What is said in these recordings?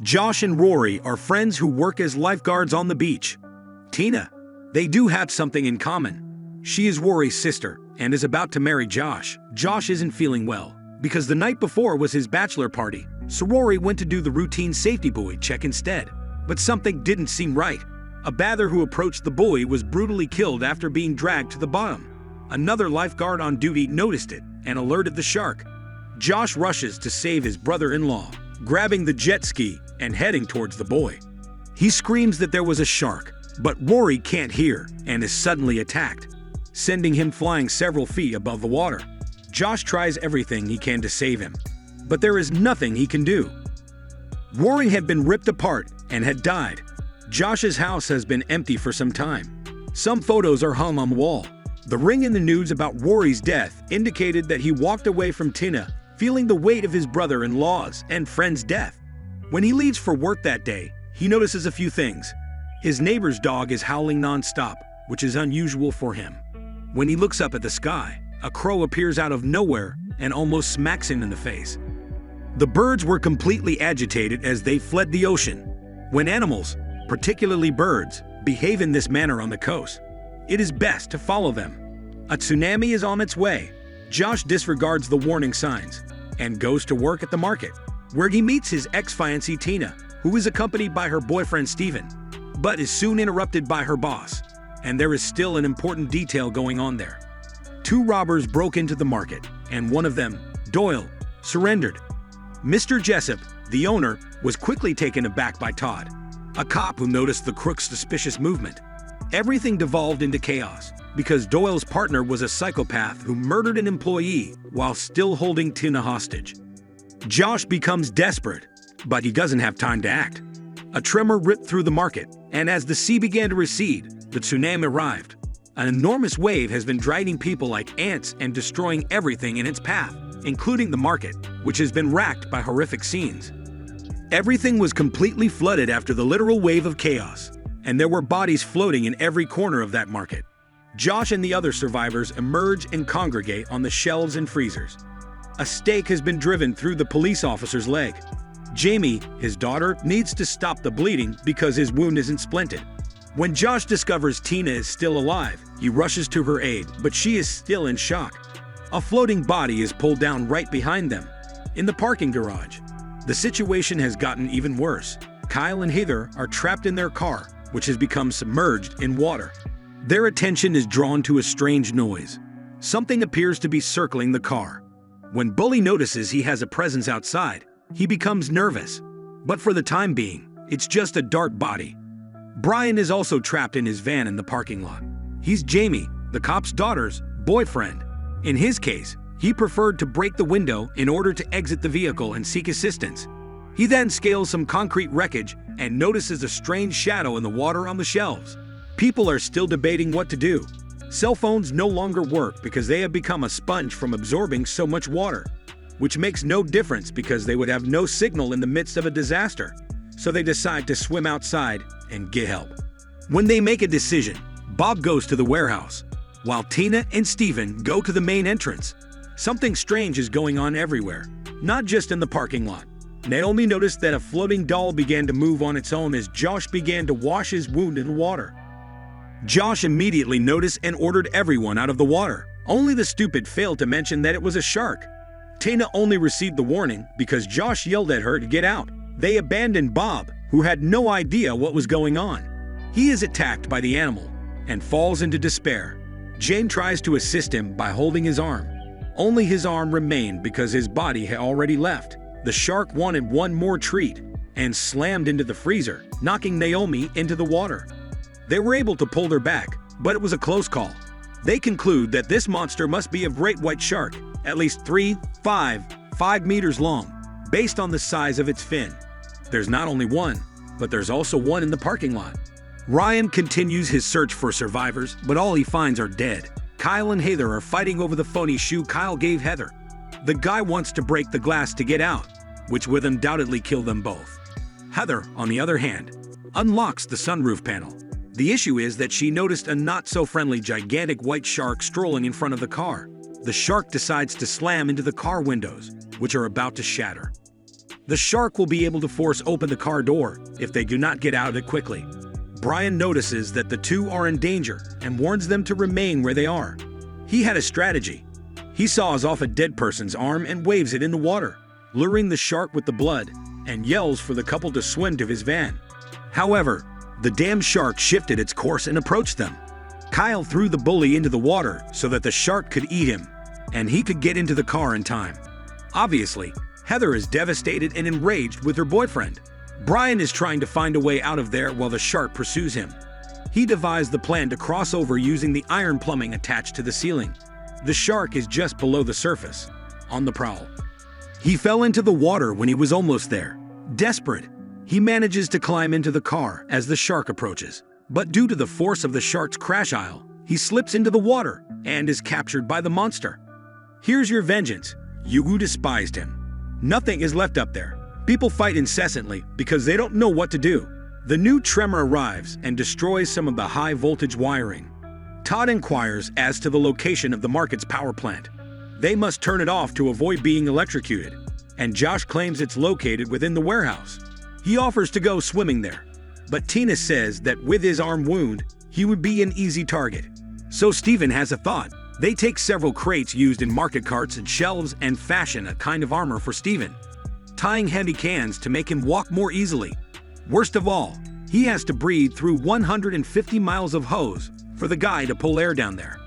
Josh and Rory are friends who work as lifeguards on the beach. Tina. They do have something in common. She is Rory's sister and is about to marry Josh. Josh isn't feeling well because the night before was his bachelor party, so Rory went to do the routine safety buoy check instead. But something didn't seem right. A bather who approached the buoy was brutally killed after being dragged to the bottom. Another lifeguard on duty noticed it and alerted the shark. Josh rushes to save his brother-in-law, grabbing the jet ski and heading towards the buoy. He screams that there was a shark, but Rory can't hear and is suddenly attacked, sending him flying several feet above the water. Josh tries everything he can to save him, but there is nothing he can do. Rory had been ripped apart and had died. Josh's house has been empty for some time. Some photos are hung on the wall. The ring in the news about Rory's death indicated that he walked away from Tina, feeling the weight of his brother-in-law's and friend's death. When he leaves for work that day, he notices a few things. His neighbor's dog is howling non-stop, which is unusual for him. When he looks up at the sky, a crow appears out of nowhere and almost smacks him in the face. The birds were completely agitated as they fled the ocean. When animals, particularly birds, behave in this manner on the coast, it is best to follow them. A tsunami is on its way. Josh disregards the warning signs and goes to work at the market, where he meets his ex-fiancée Tina, who is accompanied by her boyfriend Steven, but is soon interrupted by her boss, and there is still an important detail going on there. Two robbers broke into the market, and one of them, Doyle, surrendered. Mr. Jessup, the owner, was quickly taken aback by Todd, a cop who noticed the crook's suspicious movement. Everything devolved into chaos because Doyle's partner was a psychopath who murdered an employee while still holding Tina hostage. Josh becomes desperate, but he doesn't have time to act. A tremor ripped through the market, and as the sea began to recede, the tsunami arrived. An enormous wave has been dragging people like ants and destroying everything in its path, including the market, which has been racked by horrific scenes. Everything was completely flooded after the literal wave of chaos, and there were bodies floating in every corner of that market. Josh and the other survivors emerge and congregate on the shelves and freezers. A stake has been driven through the police officer's leg. Jamie, his daughter, needs to stop the bleeding because his wound isn't splinted. When Josh discovers Tina is still alive, he rushes to her aid, but she is still in shock. A floating body is pulled down right behind them, in the parking garage. The situation has gotten even worse. Kyle and Heather are trapped in their car, which has become submerged in water. Their attention is drawn to a strange noise. Something appears to be circling the car. When Bully notices he has a presence outside, he becomes nervous. But for the time being, it's just a dark body. Brian is also trapped in his van in the parking lot. He's Jamie, the cop's daughter's boyfriend. In his case, he preferred to break the window in order to exit the vehicle and seek assistance. He then scales some concrete wreckage and notices a strange shadow in the water on the shelves. People are still debating what to do. Cell phones no longer work because they have become a sponge from absorbing so much water, which makes no difference because they would have no signal in the midst of a disaster. So they decide to swim outside and get help. When they make a decision, Bob goes to the warehouse, while Tina and Steven go to the main entrance. Something strange is going on everywhere, not just in the parking lot. Naomi noticed that a floating doll began to move on its own as Josh began to wash his wound in water. Josh immediately noticed and ordered everyone out of the water. Only the stupid failed to mention that it was a shark. Tina only received the warning because Josh yelled at her to get out. They abandoned Bob, who had no idea what was going on. He is attacked by the animal and falls into despair. Jane tries to assist him by holding his arm. Only his arm remained because his body had already left. The shark wanted one more treat and slammed into the freezer, knocking Naomi into the water. They were able to pull her back, but it was a close call. They conclude that this monster must be a great white shark, at least 5 meters long, based on the size of its fin. There's not only one, but there's also one in the parking lot. Ryan continues his search for survivors, but all he finds are dead. Kyle and Heather are fighting over the phony shoe Kyle gave Heather. The guy wants to break the glass to get out, which would undoubtedly kill them both. Heather, on the other hand, unlocks the sunroof panel. The issue is that she noticed a not-so-friendly gigantic white shark strolling in front of the car. The shark decides to slam into the car windows, which are about to shatter. The shark will be able to force open the car door if they do not get out of it quickly. Brian notices that the two are in danger and warns them to remain where they are. He had a strategy. He saws off a dead person's arm and waves it in the water, luring the shark with the blood, and yells for the couple to swim to his van. However, the damn shark shifted its course and approached them. Kyle threw the bully into the water so that the shark could eat him, and he could get into the car in time. Obviously, Heather is devastated and enraged with her boyfriend. Brian is trying to find a way out of there while the shark pursues him. He devised the plan to cross over using the iron plumbing attached to the ceiling. The shark is just below the surface, on the prowl. He fell into the water when he was almost there. Desperate, he manages to climb into the car as the shark approaches. But due to the force of the shark's crash aisle, he slips into the water and is captured by the monster. Here's your vengeance, you who despised him. Nothing is left up there. People fight incessantly because they don't know what to do. The new tremor arrives and destroys some of the high-voltage wiring. Todd inquires as to the location of the market's power plant. They must turn it off to avoid being electrocuted, and Josh claims it's located within the warehouse. He offers to go swimming there, but Tina says that with his arm wound, he would be an easy target. So Steven has a thought. They take several crates used in market carts and shelves and fashion a kind of armor for Steven, tying heavy cans to make him walk more easily. Worst of all, he has to breathe through 150 miles of hose for the guy to pull air down there.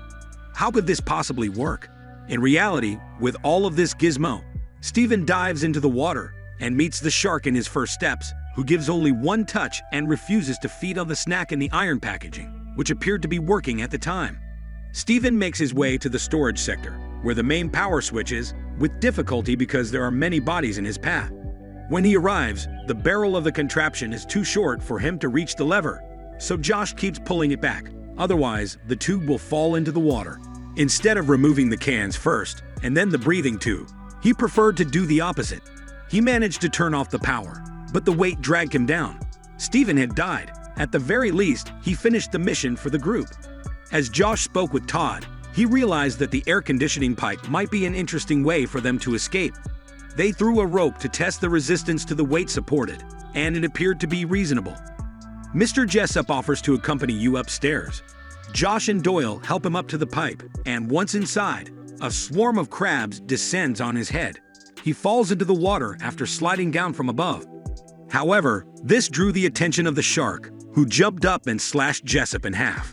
How could this possibly work? In reality, with all of this gizmo, Steven dives into the water and meets the shark in his first steps, who gives only one touch and refuses to feed on the snack in the iron packaging, which appeared to be working at the time. Steven makes his way to the storage sector, where the main power switch is, with difficulty because there are many bodies in his path. When he arrives, the barrel of the contraption is too short for him to reach the lever, so Josh keeps pulling it back. Otherwise, the tube will fall into the water. Instead of removing the cans first, and then the breathing tube, he preferred to do the opposite. He managed to turn off the power, but the weight dragged him down. Steven had died. At the very least, he finished the mission for the group. As Josh spoke with Todd, he realized that the air conditioning pipe might be an interesting way for them to escape. They threw a rope to test the resistance to the weight supported, and it appeared to be reasonable. Mr. Jessup offers to accompany you upstairs. Josh and Doyle help him up to the pipe, and once inside, a swarm of crabs descends on his head. He falls into the water after sliding down from above. However, this drew the attention of the shark, who jumped up and slashed Jessup in half.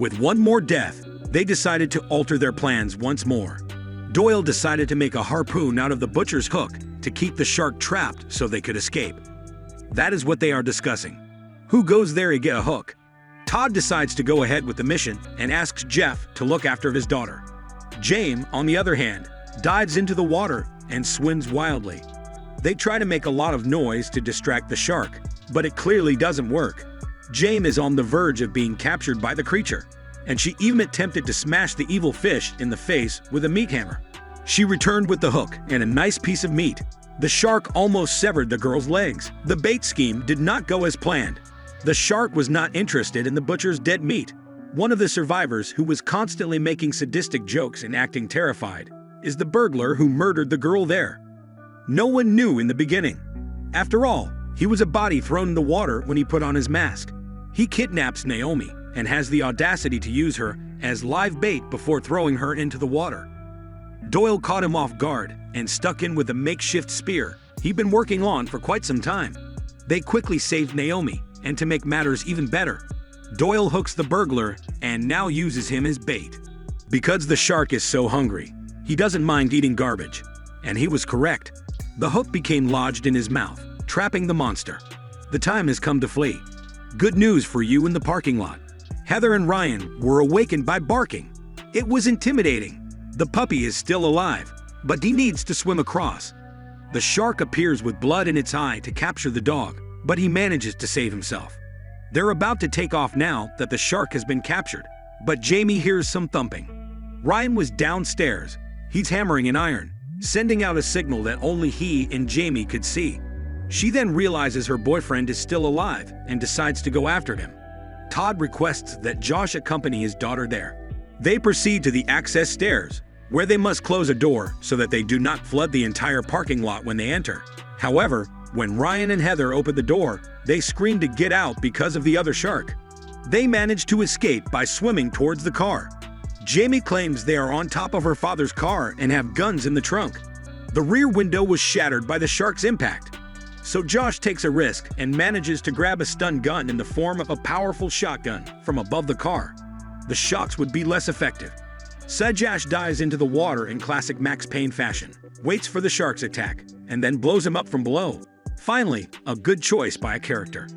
With one more death, they decided to alter their plans once more. Doyle decided to make a harpoon out of the butcher's hook to keep the shark trapped so they could escape. That is what they are discussing. Who goes there to get a hook? Todd decides to go ahead with the mission and asks Jeff to look after his daughter. James, on the other hand, dives into the water and swims wildly. They try to make a lot of noise to distract the shark, but it clearly doesn't work. James is on the verge of being captured by the creature, and she even attempted to smash the evil fish in the face with a meat hammer. She returned with the hook and a nice piece of meat. The shark almost severed the girl's legs. The bait scheme did not go as planned. The shark was not interested in the butcher's dead meat. One of the survivors, who was constantly making sadistic jokes and acting terrified, is the burglar who murdered the girl there. No one knew in the beginning. After all, he was a body thrown in the water when he put on his mask. He kidnaps Naomi and has the audacity to use her as live bait before throwing her into the water. Doyle caught him off guard and stuck in with a makeshift spear he'd been working on for quite some time. They quickly saved Naomi, and to make matters even better, Doyle hooks the burglar and now uses him as bait. Because the shark is so hungry, he doesn't mind eating garbage, and he was correct. The hook became lodged in his mouth, trapping the monster. The time has come to flee. Good news for you in the parking lot. Heather and Ryan were awakened by barking. It was intimidating. The puppy is still alive, but he needs to swim across. The shark appears with blood in its eye to capture the dog, but he manages to save himself. They're about to take off now that the shark has been captured, but Jamie hears some thumping. Ryan was downstairs. He's hammering an iron, sending out a signal that only he and Jamie could see. She then realizes her boyfriend is still alive and decides to go after him. Todd requests that Josh accompany his daughter there. They proceed to the access stairs, where they must close a door so that they do not flood the entire parking lot when they enter. However, when Ryan and Heather open the door, they scream to get out because of the other shark. They manage to escape by swimming towards the car. Jamie claims they are on top of her father's car and have guns in the trunk. The rear window was shattered by the shark's impact. So Josh takes a risk and manages to grab a stun gun in the form of a powerful shotgun from above the car. The shots would be less effective. Sajash dives into the water in classic Max Payne fashion, waits for the shark's attack, and then blows him up from below. Finally, a good choice by a character.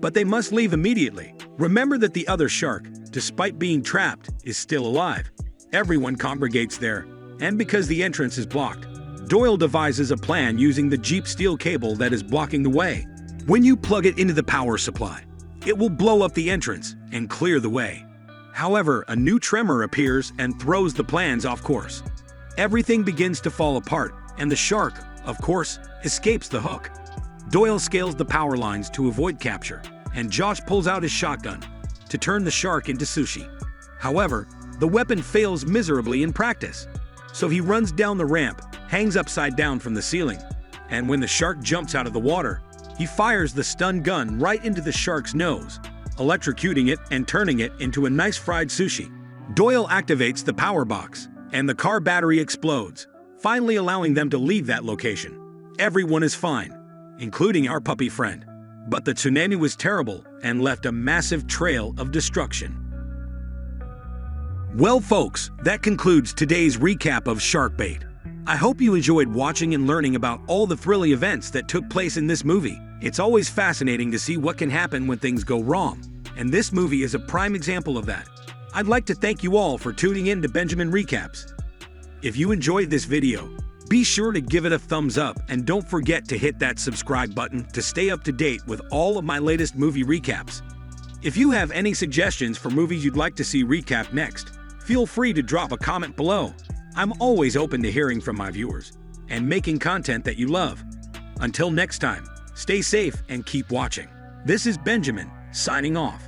But they must leave immediately. Remember that the other shark, despite being trapped, is still alive. Everyone congregates there, and because the entrance is blocked, Doyle devises a plan using the Jeep steel cable that is blocking the way. When you plug it into the power supply, it will blow up the entrance and clear the way. However, a new tremor appears and throws the plans off course. Everything begins to fall apart, and the shark, of course, escapes the hook. Doyle scales the power lines to avoid capture, and Josh pulls out his shotgun to turn the shark into sushi. However, the weapon fails miserably in practice, so he runs down the ramp, hangs upside down from the ceiling, and when the shark jumps out of the water, he fires the stun gun right into the shark's nose, electrocuting it and turning it into a nice fried sushi. Doyle activates the power box, and the car battery explodes, finally allowing them to leave that location. Everyone is fine, including our puppy friend. But the tsunami was terrible and left a massive trail of destruction. Well, folks, that concludes today's recap of Shark Bait. I hope you enjoyed watching and learning about all the thrilling events that took place in this movie. It's always fascinating to see what can happen when things go wrong, and this movie is a prime example of that. I'd like to thank you all for tuning in to Benjamin Recaps. If you enjoyed this video, be sure to give it a thumbs up and don't forget to hit that subscribe button to stay up to date with all of my latest movie recaps. If you have any suggestions for movies you'd like to see recapped next, feel free to drop a comment below. I'm always open to hearing from my viewers and making content that you love. Until next time, stay safe and keep watching. This is Benjamin, signing off.